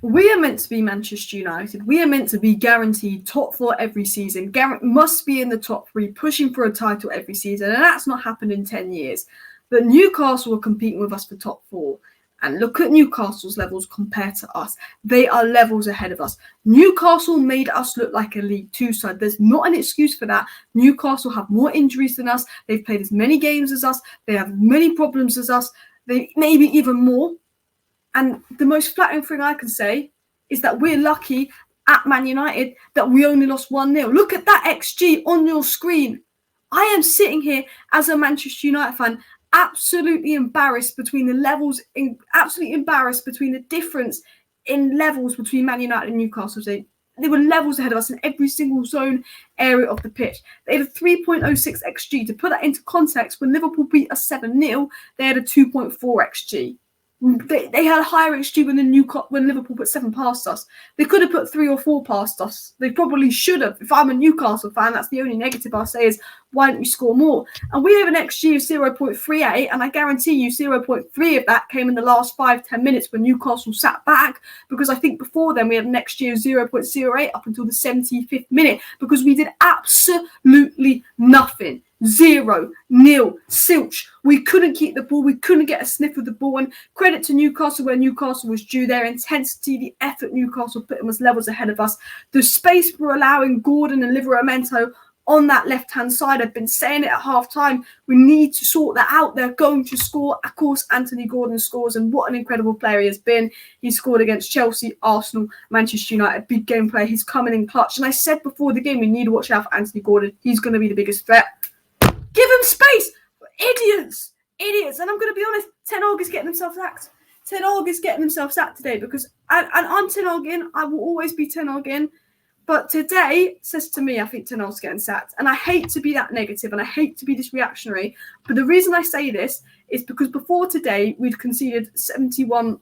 We are meant to be Manchester United. We are meant to be guaranteed top 4 every season. Must be in the top 3, pushing for a title every season. And that's not happened in 10 years. But Newcastle are competing with us for top 4. And look at Newcastle's levels compared to us. They are levels ahead of us. Newcastle made us look like a League 2 side. There's not an excuse for that. Newcastle have more injuries than us. They've played as many games as us. They have many problems as us. They maybe even more. And the most flattering thing I can say is that we're lucky at Man United that we only lost 1-0. Look at that XG on your screen. I am sitting here as a Manchester United fan, absolutely embarrassed between the levels, absolutely embarrassed between the difference in levels between Man United and Newcastle. They were levels ahead of us in every single zone area of the pitch. They had a 3.06 XG. To put that into context, when Liverpool beat us 7-0, they had a 2.4 XG. They had a higher XG when Liverpool put 7 past us. They could have put 3 or 4 past us. They probably should have. If I'm a Newcastle fan, that's the only negative I'll say is, why don't we score more? And we have an XG of 0.38, and I guarantee you 0.3 of that came in the last 5-10 minutes when Newcastle sat back, because I think before then we had an XG of 0.08 up until the 75th minute, because we did absolutely nothing. 0-0, silch. We couldn't keep the ball. We couldn't get a sniff of the ball. And credit to Newcastle where Newcastle was due. Their intensity, the effort Newcastle put in was levels ahead of us. The space we're allowing Gordon and Livramento on that left-hand side. I've been saying it at half-time. We need to sort that out. They're going to score. Of course, Antony Gordon scores, and what an incredible player he has been. He scored against Chelsea, Arsenal, Manchester United. Big game player. He's coming in clutch. And I said before the game, we need to watch out for Antony Gordon. He's going to be the biggest threat. Give him space. Idiots. And I'm going to be honest, Ten Hag is getting himself sacked. Ten Hag is getting himself sacked today because, and I'm Ten Hag in. I will always be Ten Hag in. But today says to me, I think Ten Hag's getting sacked. And I hate to be that negative and I hate to be this reactionary. But the reason I say this is because before today, we'd conceded 71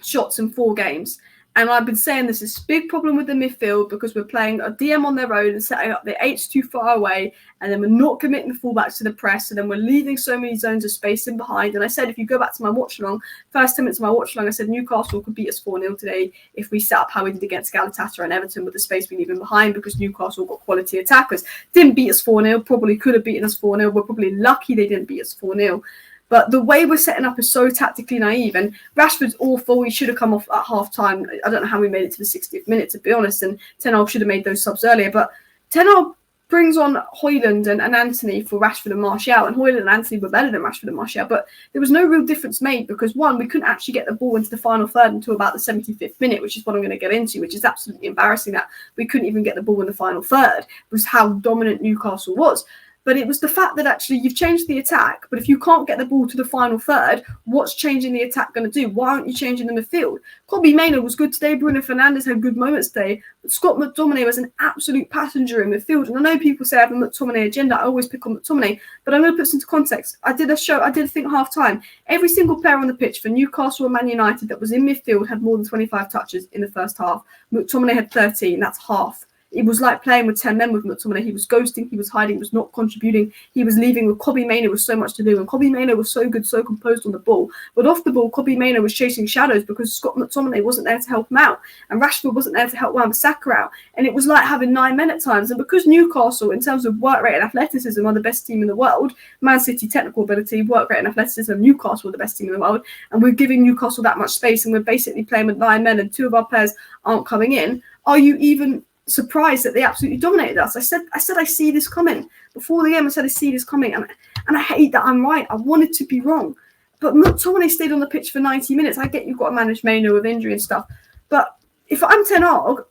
shots in 4 games. And I've been saying this is a big problem with the midfield because we're playing a DM on their own and setting up the 8s too far away. And then we're not committing the fullbacks to the press. And then we're leaving so many zones of space in behind. And I said, if you go back to my watch-along, first 10 minutes of my watch-along, I said Newcastle could beat us 4-0 today if we set up how we did against Galatasaray and Everton with the space we leave in behind, because Newcastle got quality attackers. Didn't beat us 4-0, probably could have beaten us 4-0. We're probably lucky they didn't beat us 4-0. But the way we're setting up is so tactically naive. And Rashford's awful. He should have come off at half-time. I don't know how we made it to the 60th minute, to be honest. And Ten Hag should have made those subs earlier. But Ten Hag brings on Højlund and Antony for Rashford and Martial. And Højlund and Antony were better than Rashford and Martial. But there was no real difference made because, one, we couldn't actually get the ball into the final third until about the 75th minute, which is what I'm going to get into, which is absolutely embarrassing that we couldn't even get the ball in the final third. It was how dominant Newcastle was. But it was the fact that actually you've changed the attack, but if you can't get the ball to the final third, what's changing the attack going to do? Why aren't you changing the midfield? Kobbie Mainoo was good today. Bruno Fernandes had good moments today. But Scott McTominay was an absolute passenger in midfield. And I know people say I have a McTominay agenda. I always pick on McTominay. But I'm going to put this into context. I did a thing at half-time. Every single player on the pitch for Newcastle and Man United that was in midfield had more than 25 touches in the first half. McTominay had 13. That's half. It was like playing with 10 men with McTominay. He was ghosting, he was hiding, he was not contributing. He was leaving with Kobbie Mainoo with so much to do. And Kobbie Mainoo was so good, so composed on the ball. But off the ball, Kobbie Mainoo was chasing shadows because Scott McTominay wasn't there to help him out. And Rashford wasn't there to help Wan-Bissaka out. And it was like having 9 men at times. And because Newcastle, in terms of work rate and athleticism, are the best team in the world, Man City technical ability, work rate and athleticism, Newcastle are the best team in the world. And we're giving Newcastle that much space and we're basically playing with 9 men and 2 of our players aren't coming in. Are you even surprised that they absolutely dominated us? I said I see this coming. Before the game, I said I see this coming. And I hate that I'm right. I wanted to be wrong. But McTominay stayed on the pitch for 90 minutes. I get you've got to manage Mainoo with injury and stuff. But if I'm Ten Hag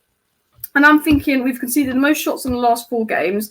and I'm thinking we've conceded the most shots in the last 4 games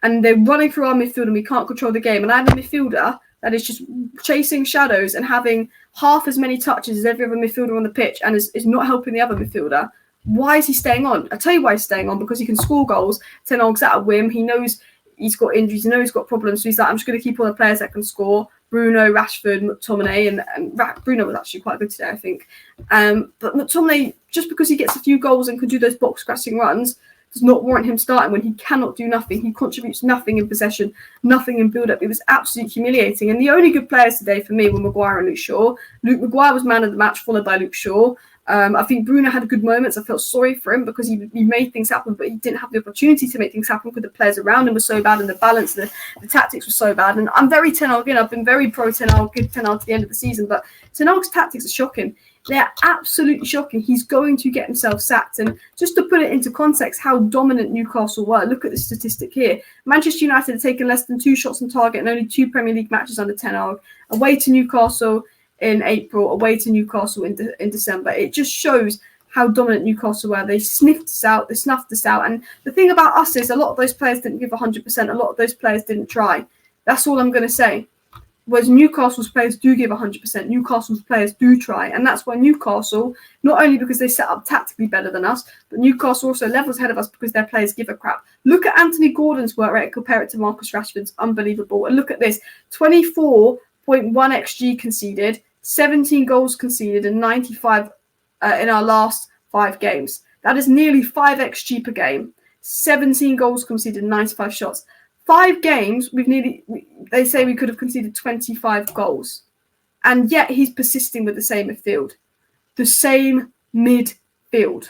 and they're running through our midfield and we can't control the game, and I have a midfielder that is just chasing shadows and having half as many touches as every other midfielder on the pitch and is not helping the other midfielder, why is he staying on? I'll tell you why he's staying on, because he can score goals. Ten Hag's at a whim. He knows he's got injuries. He knows he's got problems. So he's like, I'm just going to keep all the players that can score. Bruno, Rashford, McTominay, and Bruno was actually quite good today, I think. But McTominay, just because he gets a few goals and can do those box-scratching runs, does not warrant him starting when he cannot do nothing. He contributes nothing in possession, nothing in build-up. It was absolutely humiliating. And the only good players today for me were Maguire and Luke Shaw. Luke Maguire was man of the match, followed by Luke Shaw. I think Bruno had good moments. I felt sorry for him because he made things happen, but he didn't have the opportunity to make things happen because the players around him were so bad and the balance, the tactics were so bad. And I'm very Ten Hag in. I've been very pro Ten Hag, good Ten Hag to the end of the season, but Ten Hag's tactics are shocking. They're absolutely shocking. He's going to get himself sacked. And just to put it into context, how dominant Newcastle were, look at the statistic here. Manchester United had taken less than 2 shots on target and only 2 Premier League matches under Ten Hag. Away to Newcastle in April, away to Newcastle in December. It just shows how dominant Newcastle were. They sniffed us out, they snuffed us out. And the thing about us is a lot of those players didn't give 100%. A lot of those players didn't try. That's all I'm going to say. Whereas Newcastle's players do give 100%. Newcastle's players do try. And that's why Newcastle, not only because they set up tactically better than us, but Newcastle also levels ahead of us because their players give a crap. Look at Antony Gordon's work rate, compare it to Marcus Rashford's. Unbelievable. And look at this. 24.1 XG conceded, 17 goals conceded, and 95 in our last 5 games. That is nearly 5 XG per game. 17 goals conceded, 95 shots. 5 games, they say we could have conceded 25 goals. And yet he's persisting with the same midfield. The same midfield.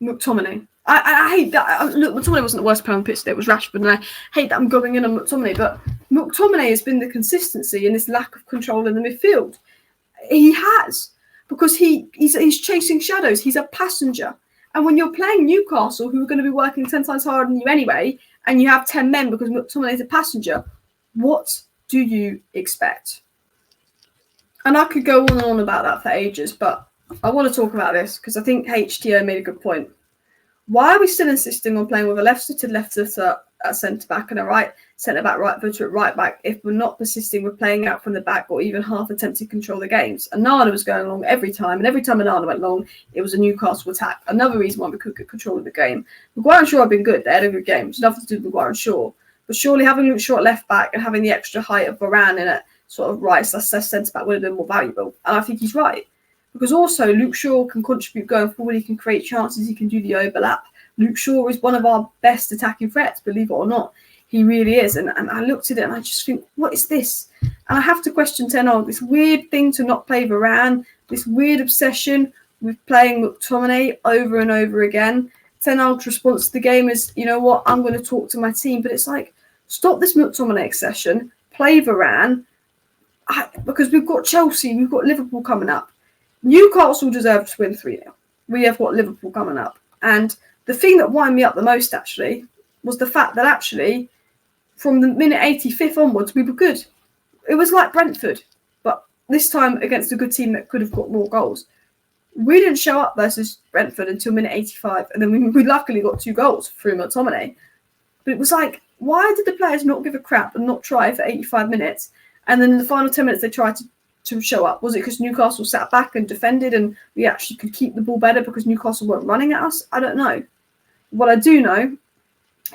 McTominay. I hate that. Look, McTominay wasn't the worst player on the pitch today. It was Rashford. And I hate that I'm going in on McTominay. But McTominay has been the consistency in this lack of control in the midfield. He has. Because he's chasing shadows. He's a passenger. And when you're playing Newcastle, who are going to be working 10 times harder than you anyway, and you have 10 men because McTominay is a passenger, what do you expect? And I could go on and on about that for ages, but I want to talk about this because I think HTO made a good point. Why are we still insisting on playing with a left-footed at centre-back and a right centre-back, right-footed at right-back if we're not persisting with playing out from the back or even half attempting to control the games? Onana was going along every time, and every time Onana went long, it was a Newcastle attack. Another reason why we couldn't get control of the game. Maguire and Shaw have been good. They had a good game. It's nothing to do with Maguire and Shaw. But surely having Luke Shaw at left-back and having the extra height of Varane in it, sort of right centre-back would have been more valuable. And I think he's right. Because also, Luke Shaw can contribute going forward. He can create chances. He can do the overlap. Luke Shaw is one of our best attacking threats, believe it or not. He really is. And I looked at it and I just think, what is this? And I have to question Ten Hag. This weird thing to not play Varane, this weird obsession with playing McTominay over and over again. Ten Hag's response to the game is, you know what, I'm going to talk to my team. But it's like, stop this McTominay obsession, play Varane, because we've got Chelsea, we've got Liverpool coming up. Newcastle deserve to win 3-0. We have got Liverpool coming up. And the thing that wound me up the most, actually, was the fact that actually, from the minute 85th onwards, we were good. It was like Brentford, but this time against a good team that could have got more goals. We didn't show up versus Brentford until minute 85, and then we luckily got 2 goals through McTominay. But it was like, why did the players not give a crap and not try for 85 minutes? And then in the final 10 minutes, they tried to show up. Was it because Newcastle sat back and defended and we actually could keep the ball better because Newcastle weren't running at us? I don't know. What I do know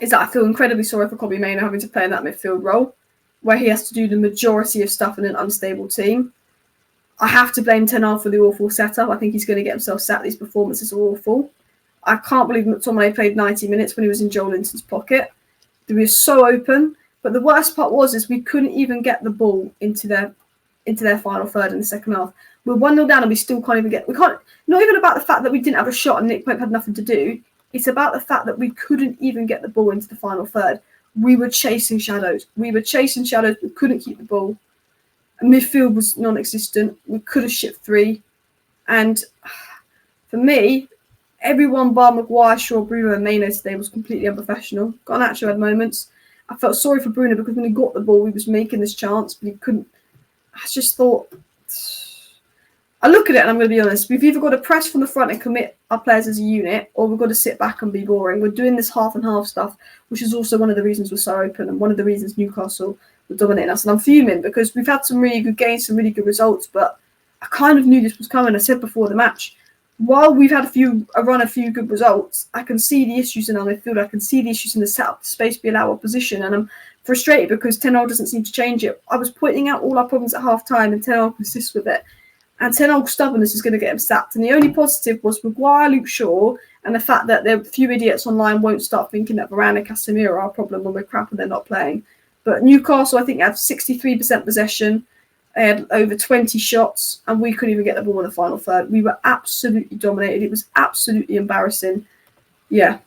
is that I feel incredibly sorry for Kobbie Mainoo having to play in that midfield role where he has to do the majority of stuff in an unstable team. I have to blame Ten Hag for the awful setup. I think he's going to get himself sacked. These performances are awful. I can't believe McTominay played 90 minutes when he was in Joel Linton's pocket. He was so open. But the worst part was we couldn't even get the ball into their final third in the second half. We're 1-0 down and we still can't even get... Not even about the fact that we didn't have a shot and Nick Pope had nothing to do. It's about the fact that we couldn't even get the ball into the final third. We were chasing shadows. We couldn't keep the ball. Midfield was non-existent. We could have shipped 3. And for me, everyone bar Maguire, Shaw, Bruno and Mainoo today was completely unprofessional. Garnacho had moments. I felt sorry for Bruno because when he got the ball, he was making this chance, but he couldn't. I just thought... I look at it and I'm going to be honest. We've either got to press from the front and commit our players as a unit, or we've got to sit back and be boring. We're doing this half and half stuff, which is also one of the reasons we're so open and one of the reasons Newcastle were dominating us. And I'm fuming because we've had some really good games, some really good results, but I kind of knew this was coming. I said before the match, while we've had a few good results, I can see the issues in our midfield. I can see the issues in the setup, the space we allow opposition, and I'm frustrated because Ten Hag doesn't seem to change it. I was pointing out all our problems at half time and Ten Hag persists with it. And Ten Hag's stubbornness is going to get him sacked. And the only positive was Maguire, Luke Shaw, and the fact that there are a few idiots online won't start thinking that Varane and Casemiro are our problem when we're crap and they're not playing. But Newcastle, I think, had 63% possession. They had over 20 shots, and we couldn't even get the ball in the final third. We were absolutely dominated. It was absolutely embarrassing. Yeah,